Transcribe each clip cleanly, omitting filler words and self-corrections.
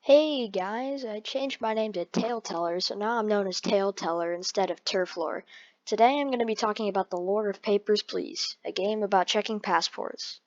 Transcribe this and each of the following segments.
Hey guys, I changed my name to Tale Teller, so now I'm known as Tale Teller instead of Turf Lore. Today I'm going to be talking about the lore of Papers, Please, a game about checking passports.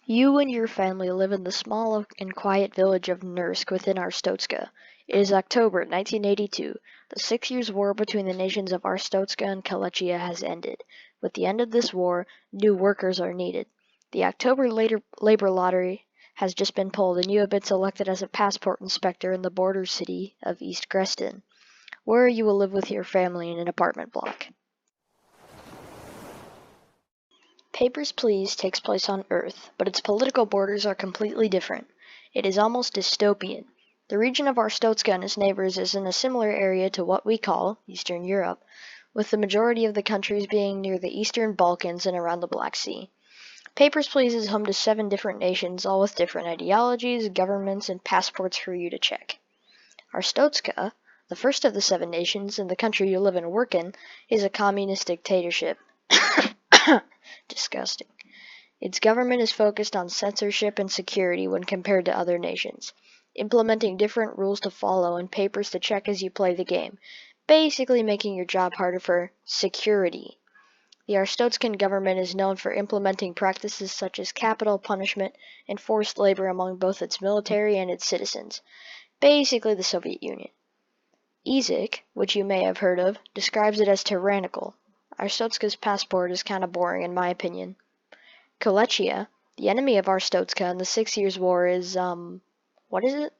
You and your family live in the small and quiet village of Nursk within Arstotzka. It is October 1982. The 6 Years' War between the nations of Arstotzka and Kalechia has ended. With the end of this war, new workers are needed. The October labor lottery has just been pulled, and you have been selected as a passport inspector in the border city of East Grestin, where you will live with your family in an apartment block. Papers, Please takes place on Earth, but its political borders are completely different. It is almost dystopian. The region of Arstotzka and its neighbors is in a similar area to what we call Eastern Europe, with the majority of the countries being near the Eastern Balkans and around the Black Sea. Papers, Please is home to 7 different nations, all with different ideologies, governments, and passports for you to check. Arstotzka, the first of the 7 nations and the country you live and work in, is a communist dictatorship. Disgusting. Its government is focused on censorship and security when compared to other nations, implementing different rules to follow and papers to check as you play the game, basically making your job harder for security. The Arstotzkan government is known for implementing practices such as capital punishment and forced labor among both its military and its citizens, basically the Soviet Union. Izek, which you may have heard of, describes it as tyrannical. Arstotzka's passport is kinda boring in my opinion. Kalechia, the enemy of Arstotzka in the 6 Years' War is, what is it?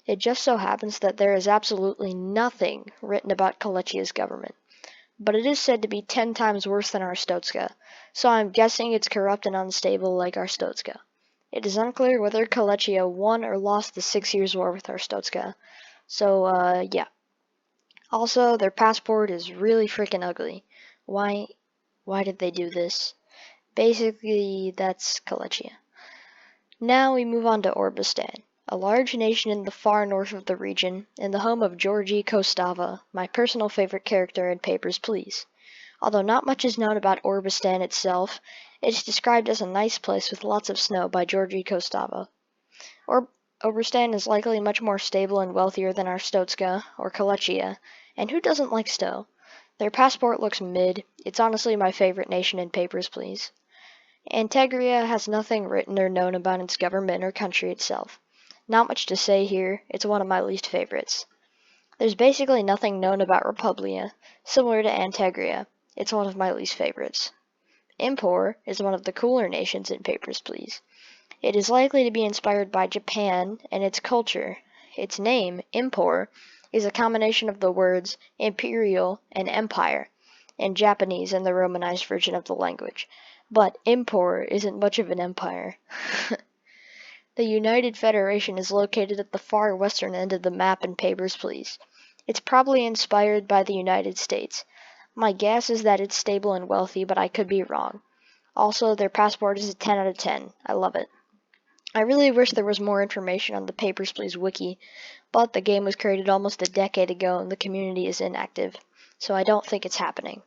It just so happens that there is absolutely nothing written about Kalechia's government. But it is said to be 10 times worse than Arstotzka, so I'm guessing it's corrupt and unstable like Arstotzka. It is unclear whether Kalechia won or lost the 6 Years' War with Arstotzka, so, yeah. Also, their passport is really freaking ugly. Why did they do this? Basically, that's Kalechia. Now we move on to Orbistan, a large nation in the far north of the region, and the home of Georgi Kostava, my personal favorite character in Papers, Please. Although not much is known about Orbistan itself, it is described as a nice place with lots of snow by Georgi Kostava. Orbistan is likely much more stable and wealthier than Arstotzka or Kalechia, and who doesn't like snow? Their passport looks mid. It's honestly my favorite nation in Papers, Please. Antegria has nothing written or known about its government or country itself. Not much to say here, it's one of my least favorites. There's basically nothing known about Republia, similar to Antegria. It's one of my least favorites. Impor is one of the cooler nations in Papers, Please. It is likely to be inspired by Japan and its culture. Its name, Impor, is a combination of the words imperial and empire, in Japanese and the Romanized version of the language. But Impor isn't much of an empire. The United Federation is located at the far western end of the map in Papers, Please. It's probably inspired by the United States. My guess is that it's stable and wealthy, but I could be wrong. Also, their passport is a 10 out of 10. I love it. I really wish there was more information on the Papers, Please wiki, but the game was created almost a decade ago and the community is inactive, so I don't think it's happening.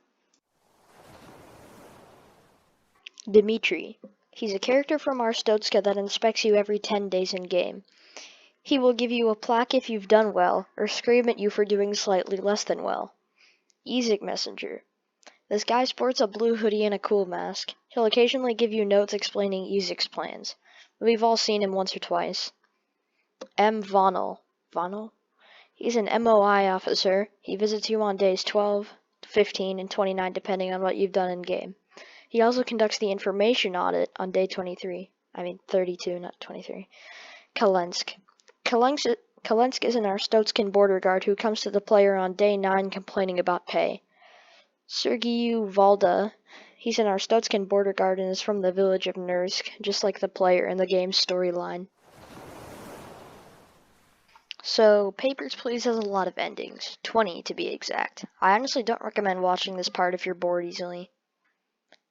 Dmitri. He's a character from Arstotzka that inspects you every 10 days in-game. He will give you a plaque if you've done well, or scream at you for doing slightly less than well. Izek Messenger. This guy sports a blue hoodie and a cool mask. He'll occasionally give you notes explaining Izek's plans. We've all seen him once or twice. M. Vonel. Vonel? He's an MOI officer. He visits you on days 12, 15, and 29 depending on what you've done in-game. He also conducts the information audit on day 32, not 23. Kalensk. Kalensk is an Arstotzkan border guard who comes to the player on day 9 complaining about pay. Sergiu Valda. He's an Arstotzkan border guard and is from the village of Nursk, just like the player in the game's storyline. So, Papers, Please has a lot of endings, 20 to be exact. I honestly don't recommend watching this part if you're bored easily.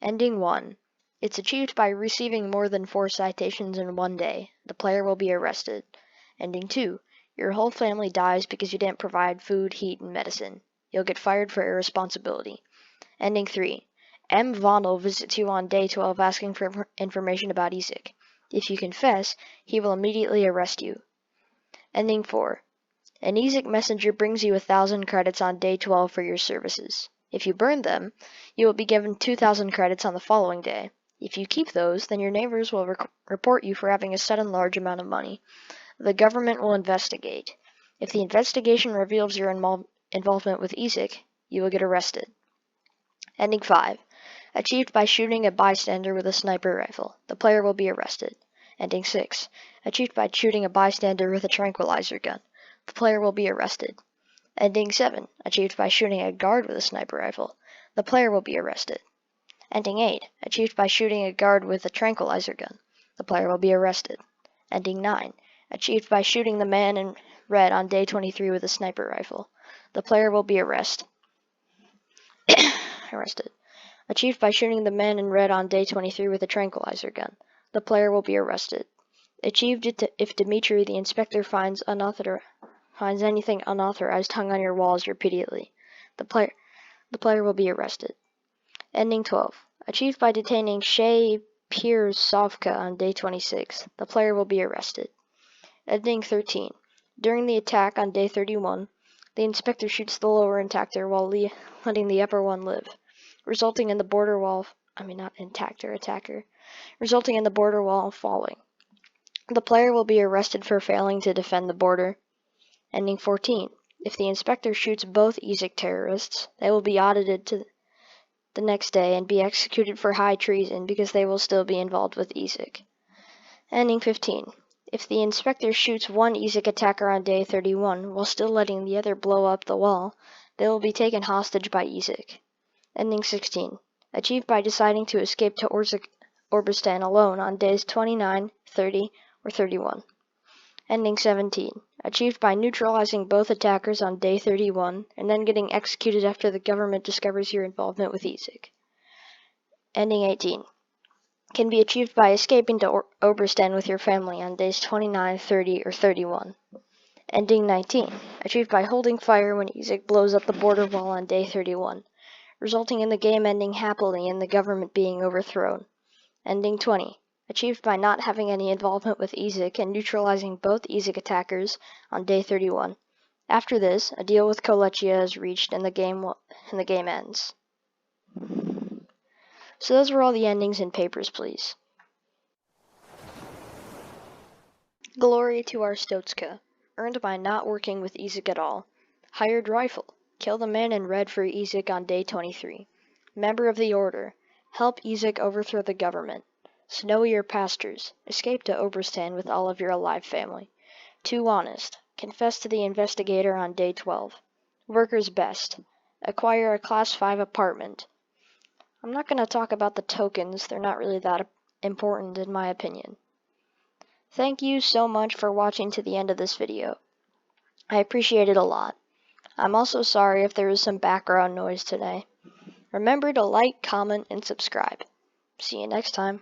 Ending 1. It's achieved by receiving more than 4 citations in one day. The player will be arrested. Ending 2. Your whole family dies because you didn't provide food, heat, and medicine. You'll get fired for irresponsibility. Ending 3. M. Vonel visits you on day 12 asking for information about Izek. If you confess, he will immediately arrest you. Ending 4. An EZIC messenger brings you 1,000 credits on day 12 for your services. If you burn them, you will be given 2,000 credits on the following day. If you keep those, then your neighbors will report you for having a sudden large amount of money. The government will investigate. If the investigation reveals your involvement with EZIC, you will get arrested. Ending 5. Achieved by shooting a bystander with a sniper rifle. The player will be arrested. Ending 6. Achieved by shooting a bystander with a tranquilizer gun. The player will be arrested. Ending 7. Achieved by shooting a guard with a sniper rifle. The player will be arrested. Ending 8. Achieved by shooting a guard with a tranquilizer gun. The player will be arrested. Ending 9. Achieved by shooting the man in red on day 23 with a sniper rifle. The player will be arrested. Achieved by shooting the man in red on day 23 with a tranquilizer gun. The player will be arrested. Achieved if Dimitri, the inspector, finds anything unauthorized hung on your walls repeatedly. The player will be arrested. Ending 12. Achieved by detaining Shay Pirsovka on day 26. The player will be arrested. Ending 13. During the attack on day 31, the inspector shoots the lower intactor while letting the upper one live, resulting in the border wall resulting in the border wall falling. The player will be arrested for failing to defend the border. Ending 14. If the inspector shoots both EZIC terrorists, they will be audited to the next day and be executed for high treason because they will still be involved with EZIC. Ending 15. If the inspector shoots one EZIC attacker on day 31 while still letting the other blow up the wall, they will be taken hostage by EZIC. Ending 16. Achieved by deciding to escape to Orbistan alone on days 29, 30, or 31. Ending 17. Achieved by neutralizing both attackers on day 31 and then getting executed after the government discovers your involvement with EZIC. Ending 18. Can be achieved by escaping to Oberstan with your family on days 29, 30, or 31. Ending 19. Achieved by holding fire when EZIC blows up the border wall on day 31, resulting in the game ending happily and the government being overthrown. Ending 20. Achieved by not having any involvement with EZIC and neutralizing both EZIC attackers on day 31. After this, a deal with Kolechia is reached and the game ends. So those were all the endings in Papers, Please. Glory to Arstotzka. Earned by not working with EZIC at all. Hired rifle. Kill the man in red for EZIC on day 23. Member of the Order. Help EZIC overthrow the government. Snowier pastures. Escape to Oberstan with all of your alive family. Too honest. Confess to the investigator on day 12. Worker's best. Acquire a class 5 apartment. I'm not going to talk about the tokens, they're not really that important in my opinion. Thank you so much for watching to the end of this video. I appreciate it a lot. I'm also sorry if there is some background noise today. Remember to like, comment, and subscribe. See you next time.